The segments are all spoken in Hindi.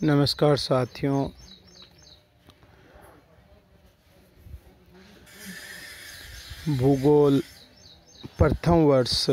नमस्कार साथियों। भूगोल प्रथम वर्ष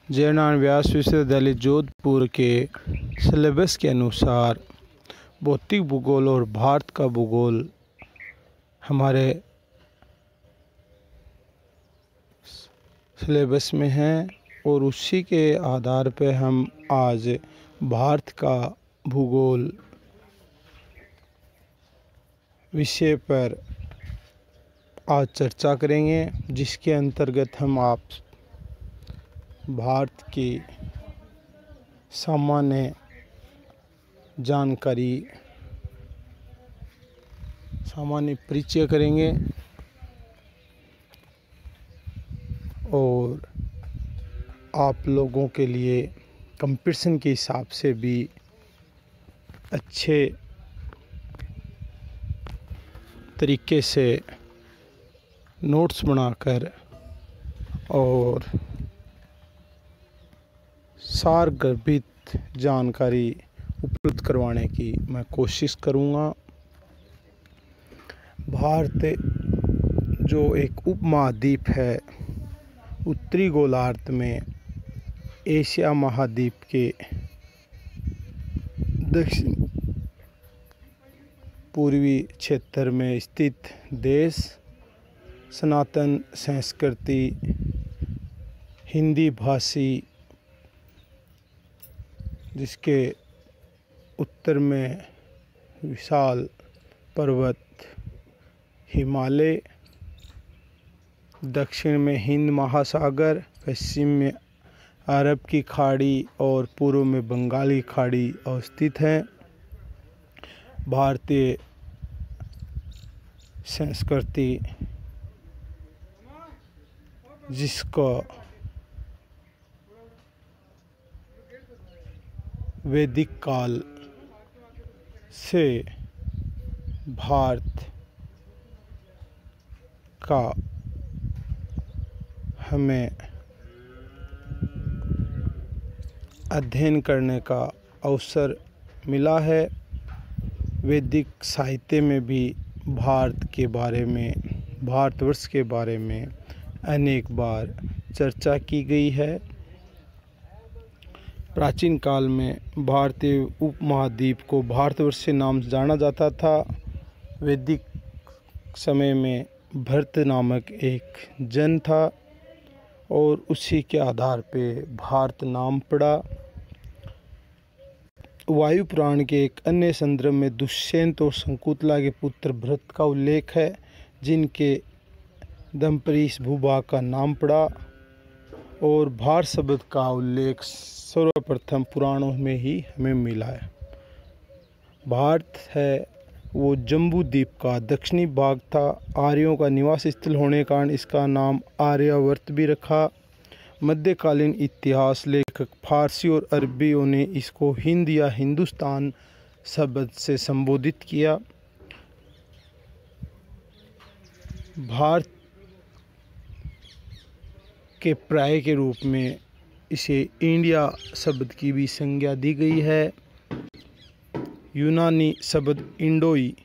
जयनारायण व्यास विश्वविद्यालय जोधपुर के सिलेबस के अनुसार भौतिक भूगोल और भारत का भूगोल हमारे सिलेबस में है और उसी के आधार पर हम आज भारत का भूगोल विषय पर आज चर्चा करेंगे, जिसके अंतर्गत हम आप भारत की सामान्य जानकारी, सामान्य परिचय करेंगे और आप लोगों के लिए कंपटीशन के हिसाब से भी अच्छे तरीके से नोट्स बनाकर और सारगर्भित जानकारी उपलब्ध करवाने की मैं कोशिश करूँगा। भारत जो एक उपमहाद्वीप है, उत्तरी गोलार्ध में एशिया महाद्वीप के दक्षिण पूर्वी क्षेत्र में स्थित देश, सनातन संस्कृति, हिंदी भाषी, जिसके उत्तर में विशाल पर्वत हिमालय, दक्षिण में हिंद महासागर, पश्चिम में अरब की खाड़ी और पूर्व में बंगाली खाड़ी अवस्थित हैं। भारतीय संस्कृति जिसका वैदिक काल से भारत का हमें अध्ययन करने का अवसर मिला है। वैदिक साहित्य में भी भारत के बारे में, भारतवर्ष के बारे में अनेक बार चर्चा की गई है। प्राचीन काल में भारतीय उपमहाद्वीप को भारतवर्ष से नाम से जाना जाता था। वैदिक समय में भरत नामक एक जन था और उसी के आधार पे भारत नाम पड़ा। वायु पुराण के एक अन्य संदर्भ में दुष्यंत और शकुंतला के पुत्र भरत का उल्लेख है, जिनके दम पर इस भूभाग का नाम पड़ा। और भारत शब्द का उल्लेख सर्वप्रथम पुराणों में ही हमें मिला है। भारत है वो जम्बू द्वीप का दक्षिणी भाग था। आर्यों का निवास स्थल होने के कारण इसका नाम आर्यावर्त भी रखा। मध्यकालीन इतिहास लेखक फारसी और अरबियों ने इसको हिंद या हिंदुस्तान शब्द से संबोधित किया। भारत के पर्याय के रूप में इसे इंडिया शब्द की भी संज्ञा दी गई है। यूनानी शब्द इंडोई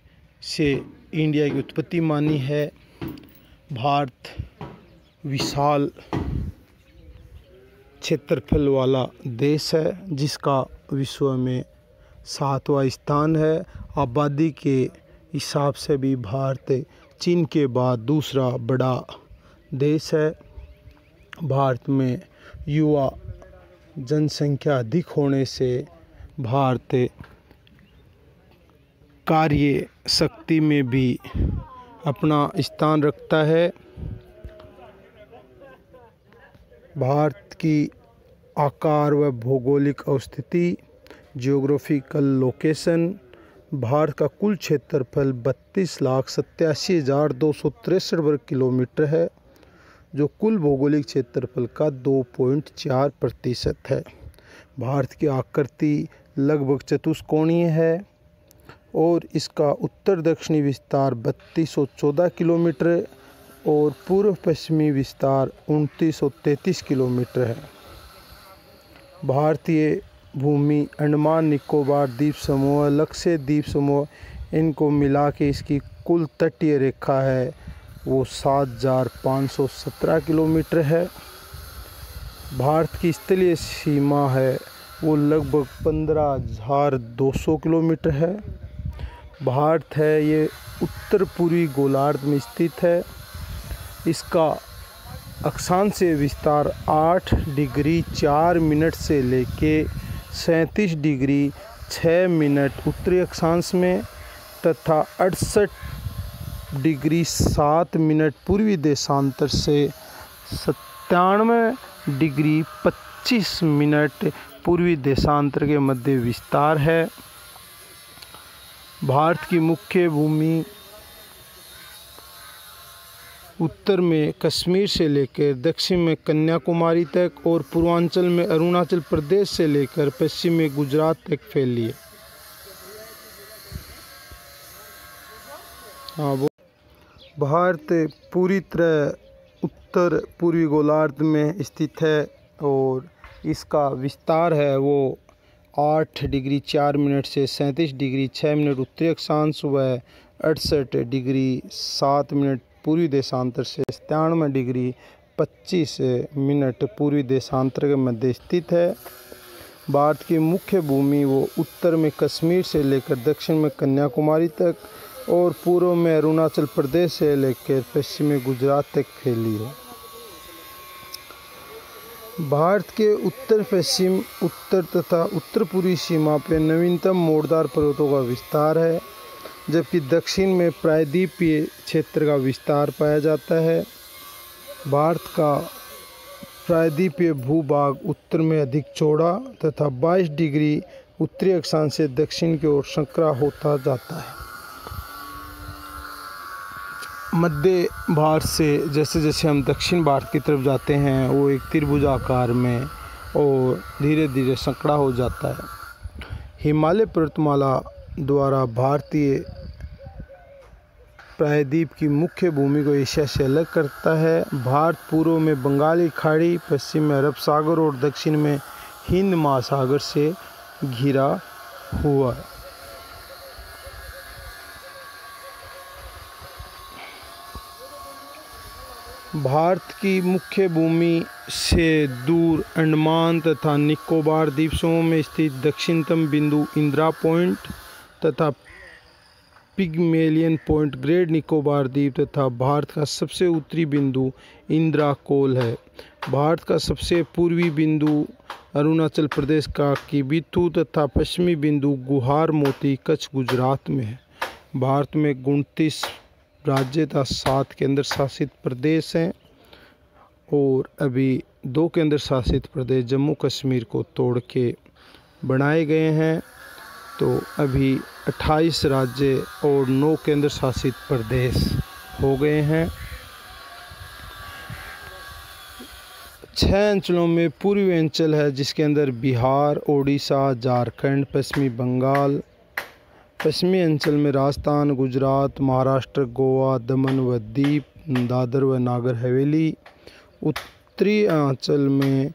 से इंडिया की उत्पत्ति मानी है। भारत विशाल क्षेत्रफल वाला देश है, जिसका विश्व में 7वां स्थान है। आबादी के हिसाब से भी भारत चीन के बाद दूसरा बड़ा देश है। भारत में युवा जनसंख्या अधिक होने से भारत कार्य शक्ति में भी अपना स्थान रखता है। भारत की आकार व भौगोलिक अवस्थिति, जियोग्राफिकल लोकेशन, भारत का कुल क्षेत्रफल 32,87,263 वर्ग किलोमीटर है, जो कुल भौगोलिक क्षेत्रफल का 2.4% है। भारत की आकृति लगभग चतुष्कोणीय है और इसका उत्तर दक्षिणी विस्तार 3214 किलोमीटर और पूर्व पश्चिमी विस्तार 2933 किलोमीटर है। भारतीय भूमि, अंडमान निकोबार द्वीप समूह, लक्षद्वीप समूह, इनको मिला के इसकी कुल तटीय रेखा है वो 7,517 किलोमीटर है। भारत की स्थलीय सीमा है वो लगभग 15,200 किलोमीटर है। भारत है ये उत्तर पूर्वी गोलार्ध में स्थित है। इसका अक्षांशीय विस्तार 8 डिग्री 4 मिनट से लेके 37 डिग्री 6 मिनट उत्तरी अक्षांश में तथा 68 डिग्री 7 मिनट पूर्वी देशांतर से 97 डिग्री 25 मिनट पूर्वी देशांतर के मध्य विस्तार है। भारत की मुख्य भूमि उत्तर में कश्मीर से लेकर दक्षिण में कन्याकुमारी तक और पूर्वांचल में अरुणाचल प्रदेश से लेकर पश्चिम में गुजरात तक फैली है। भारत पूरी तरह उत्तर पूर्वी गोलार्ध में स्थित है और इसका विस्तार है वो 8 डिग्री 4 मिनट से 37 डिग्री 6 मिनट उत्तरी अक्षांश व 68 डिग्री 7 मिनट पूर्वी देशांतर से 97 डिग्री 25 मिनट पूर्वी देशांतर के मध्य स्थित है। भारत की मुख्य भूमि वो उत्तर में कश्मीर से लेकर दक्षिण में कन्याकुमारी तक और पूर्व में अरुणाचल प्रदेश से लेकर पश्चिम में गुजरात तक फैली है। भारत के उत्तर पश्चिम, उत्तर तथा उत्तर पूर्वी सीमा पर नवीनतम मोड़दार पर्वतों का विस्तार है, जबकि दक्षिण में प्रायद्वीपीय क्षेत्र का विस्तार पाया जाता है। भारत का प्रायद्वीपीय भूभाग उत्तर में अधिक चौड़ा तथा 22 डिग्री उत्तरी अक्षांश से दक्षिण की ओर संकरा होता जाता है। मध्य भारत से जैसे जैसे हम दक्षिण भारत की तरफ जाते हैं वो एक त्रिभुजाकार में और धीरे धीरे संकरा हो जाता है। हिमालय पर्वतमाला द्वारा भारतीय प्रायद्वीप की मुख्य भूमि को एशिया से अलग करता है। भारत पूर्व में बंगाली खाड़ी, पश्चिम में अरब सागर और दक्षिण में हिंद महासागर से घिरा हुआ है। भारत की मुख्य भूमि से दूर अंडमान तथा निकोबार द्वीप समूह में स्थित दक्षिणतम बिंदु इंदिरा पॉइंट तथा पिग्मेलियन पॉइंट ग्रेट निकोबार द्वीप तथा भारत का सबसे उत्तरी बिंदु इंदिरा कोल है। भारत का सबसे पूर्वी बिंदु अरुणाचल प्रदेश का किबिथु तथा पश्चिमी बिंदु गुहार मोती कच्छ गुजरात में है। भारत में 29 राज्य तथा 7 केंद्र शासित प्रदेश हैं और अभी 2 केंद्र शासित प्रदेश जम्मू कश्मीर को तोड़ के बनाए गए हैं। तो अभी 28 राज्य और 9 केंद्र शासित प्रदेश हो गए हैं। 6 अंचलों में पूर्वी अंचल है जिसके अंदर बिहार, ओडिशा, झारखंड, पश्चिमी बंगाल। पश्चिमी अंचल में राजस्थान, गुजरात, महाराष्ट्र, गोवा, दमन व दीप, दादर व नागर हवेली। उत्तरी अंचल में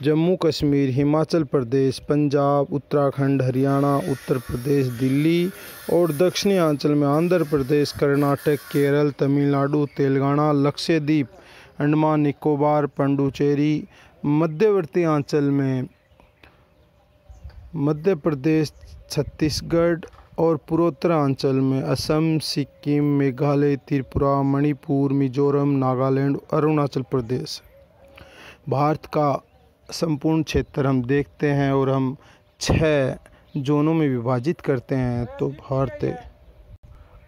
जम्मू कश्मीर, हिमाचल प्रदेश, पंजाब, उत्तराखंड, हरियाणा, उत्तर प्रदेश, दिल्ली और दक्षिणी अंचल में आंध्र प्रदेश, कर्नाटक, केरल, तमिलनाडु, तेलंगाना, लक्षद्वीप, अंडमान निकोबार, पुडुचेरी। मध्यवर्ती अंचल में मध्य प्रदेश, छत्तीसगढ़ और पूर्वोत्तरांचल में असम, सिक्किम, मेघालय, त्रिपुरा, मणिपुर, मिजोरम, नागालैंड, अरुणाचल प्रदेश। भारत का संपूर्ण क्षेत्र हम देखते हैं और हम 6 जोनों में विभाजित करते हैं। तो भारत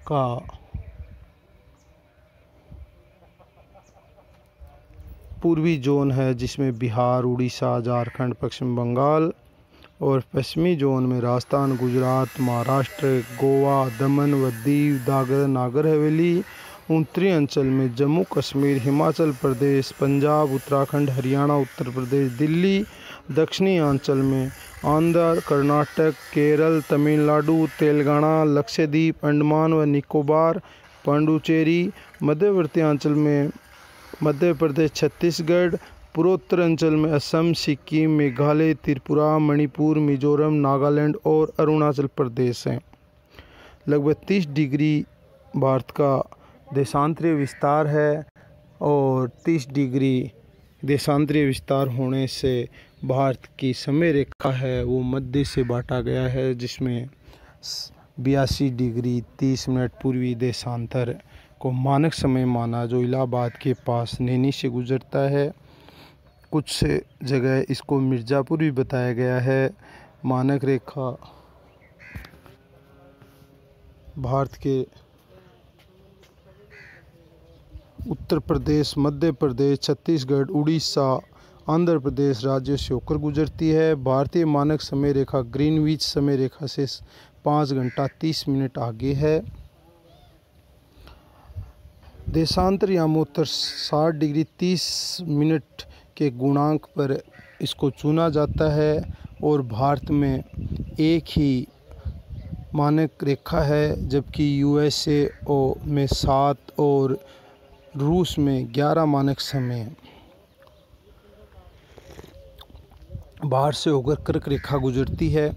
का पूर्वी जोन है जिसमें बिहार, उड़ीसा, झारखंड, पश्चिम बंगाल और पश्चिमी जोन में राजस्थान, गुजरात, महाराष्ट्र, गोवा, दमन व दीव, दादर, नागर हवेली। उत्तरी अंचल में जम्मू कश्मीर, हिमाचल प्रदेश, पंजाब, उत्तराखंड, हरियाणा, उत्तर प्रदेश, दिल्ली। दक्षिणी अंचल में आंध्र, कर्नाटक, केरल, तमिलनाडु, तेलंगाना, लक्षद्वीप, अंडमान व निकोबार, पुडुचेरी। मध्यवर्ती अंचल में मध्य प्रदेश, छत्तीसगढ़, पूर्वोत्तर अंचल में असम, सिक्किम, मेघालय, त्रिपुरा, मणिपुर, मिजोरम, नागालैंड और अरुणाचल प्रदेश हैं। लगभग 30 डिग्री भारत का देशांतरीय विस्तार है और 30 डिग्री देशांतरीय विस्तार होने से भारत की समय रेखा है वो मध्य से बांटा गया है, जिसमें 82 डिग्री 30 मिनट पूर्वी देशांतर को मानक समय माना, जो इलाहाबाद के पास नैनी से गुजरता है। कुछ जगह इसको मिर्ज़ापुर भी बताया गया है। मानक रेखा भारत के उत्तर प्रदेश, मध्य प्रदेश, छत्तीसगढ़, उड़ीसा, आंध्र प्रदेश राज्यों से होकर गुजरती है। भारतीय मानक समय रेखा ग्रीनविच समय रेखा से 5 घंटा 30 मिनट आगे है। देशांतर यामोत्तर 60 डिग्री 30 मिनट के गुणांक पर इसको चुना जाता है और भारत में एक ही मानक रेखा है, जबकि यूएसए में 7 और रूस में 11 मानक समय है। बाहर से होकर कर्क रेखा गुजरती है।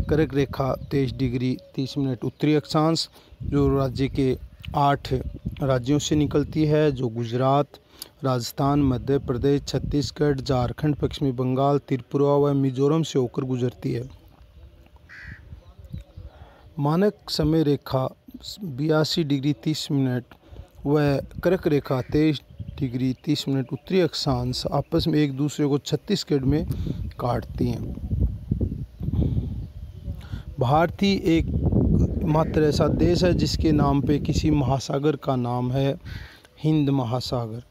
कर्क रेखा 23 डिग्री 30 मिनट उत्तरी अक्षांश, जो राज्य के 8 राज्यों से निकलती है, जो गुजरात, राजस्थान, मध्य प्रदेश, छत्तीसगढ़, झारखंड, पश्चिमी बंगाल, त्रिपुरा व मिजोरम से होकर गुजरती है। मानक समय रेखा 82 डिग्री 30 मिनट व कर्क रेखा 23 डिग्री 30 मिनट उत्तरी अक्षांश आपस में एक दूसरे को छत्तीसगढ़ में काटती हैं। भारत ही एक मात्र ऐसा देश है जिसके नाम पे किसी महासागर का नाम है हिंद महासागर।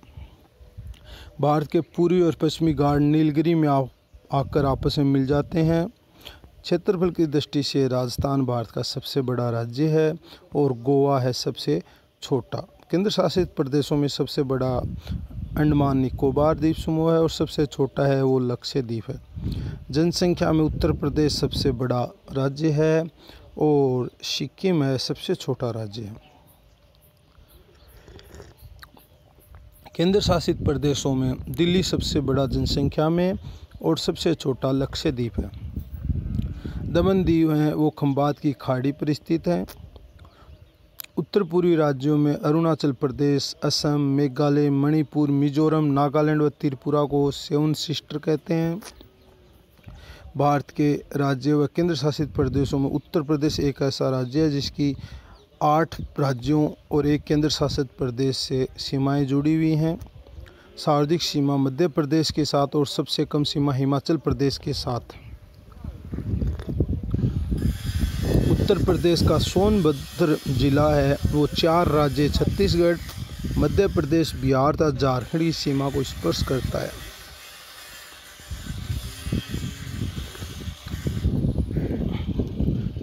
भारत के पूर्वी और पश्चिमी घाट नीलगिरी में आकर आपस में मिल जाते हैं। क्षेत्रफल की दृष्टि से राजस्थान भारत का सबसे बड़ा राज्य है और गोवा है सबसे छोटा। केंद्र शासित प्रदेशों में सबसे बड़ा अंडमान निकोबार द्वीप समूह है और सबसे छोटा है वो लक्षद्वीप है। जनसंख्या में उत्तर प्रदेश सबसे बड़ा राज्य है और सिक्किम है सबसे छोटा राज्य है। केंद्र शासित प्रदेशों में दिल्ली सबसे बड़ा जनसंख्या में और सबसे छोटा लक्षद्वीप है। दमन दीव हैं वो खंबात की खाड़ी पर स्थित हैं। उत्तर पूर्वी राज्यों में अरुणाचल प्रदेश, असम, मेघालय, मणिपुर, मिजोरम, नागालैंड व त्रिपुरा को 7 सिस्टर कहते हैं। भारत के राज्य व केंद्र शासित प्रदेशों में उत्तर प्रदेश एक ऐसा राज्य है जिसकी 8 राज्यों और एक केंद्र शासित प्रदेश से सीमाएं जुड़ी हुई हैं। सर्वाधिक सीमा मध्य प्रदेश के साथ और सबसे कम सीमा हिमाचल प्रदेश के साथ। उत्तर प्रदेश का सोनभद्र जिला है वो 4 राज्य छत्तीसगढ़, मध्य प्रदेश, बिहार तथा झारखंड की सीमा को स्पर्श करता है।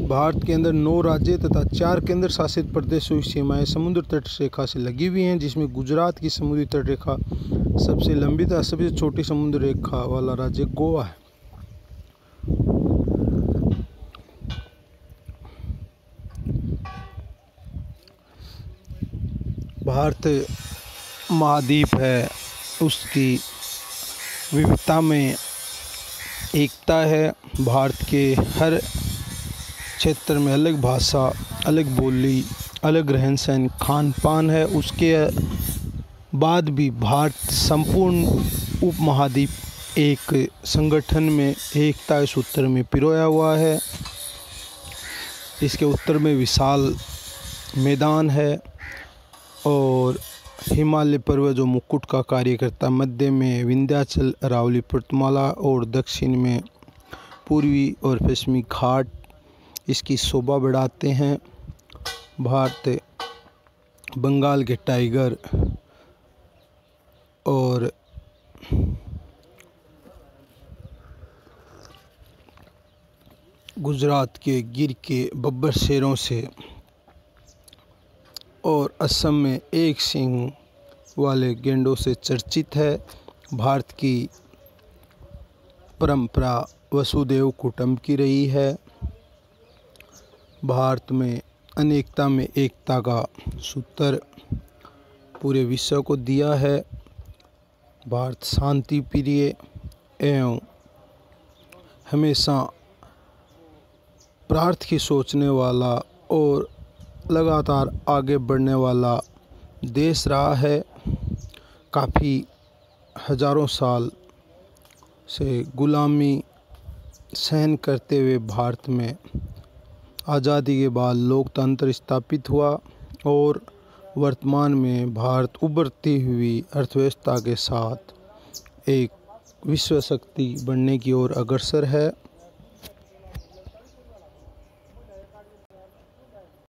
भारत के अंदर 9 राज्य तथा 4 केंद्र शासित प्रदेशों की सीमाएं समुद्र तट रेखा से लगी हुई हैं, जिसमें गुजरात की समुद्री तट रेखा सबसे लंबी तथा सबसे छोटी समुद्र रेखा वाला राज्य गोवा है। भारत महाद्वीप है, उसकी विविधता में एकता है। भारत के हर क्षेत्र में अलग भाषा, अलग बोली, अलग रहन सहन, खान पान है। उसके बाद भी भारत संपूर्ण उपमहाद्वीप एक संगठन में एकता सूत्र में पिरोया हुआ है। इसके उत्तर में विशाल मैदान है और हिमालय पर्वत जो मुकुट का कार्य करता है, मध्य में विंध्याचल, अरावली पर्वतमाला और दक्षिण में पूर्वी और पश्चिमी घाट इसकी शोभा बढ़ाते हैं। भारत बंगाल के टाइगर और गुजरात के गिर के बब्बर शेरों से और असम में एक सींग वाले गेंडों से चर्चित है। भारत की परंपरा वसुदेव कुटुंब की रही है। भारत में अनेकता में एकता का सूत्र पूरे विश्व को दिया है। भारत शांति प्रिय एवं हमेशा प्रार्थ की सोचने वाला और लगातार आगे बढ़ने वाला देश रहा है। काफ़ी हजारों साल से गुलामी सहन करते हुए भारत में आज़ादी के बाद लोकतंत्र स्थापित हुआ और वर्तमान में भारत उभरती हुई अर्थव्यवस्था के साथ एक विश्व शक्ति बनने की ओर अग्रसर है।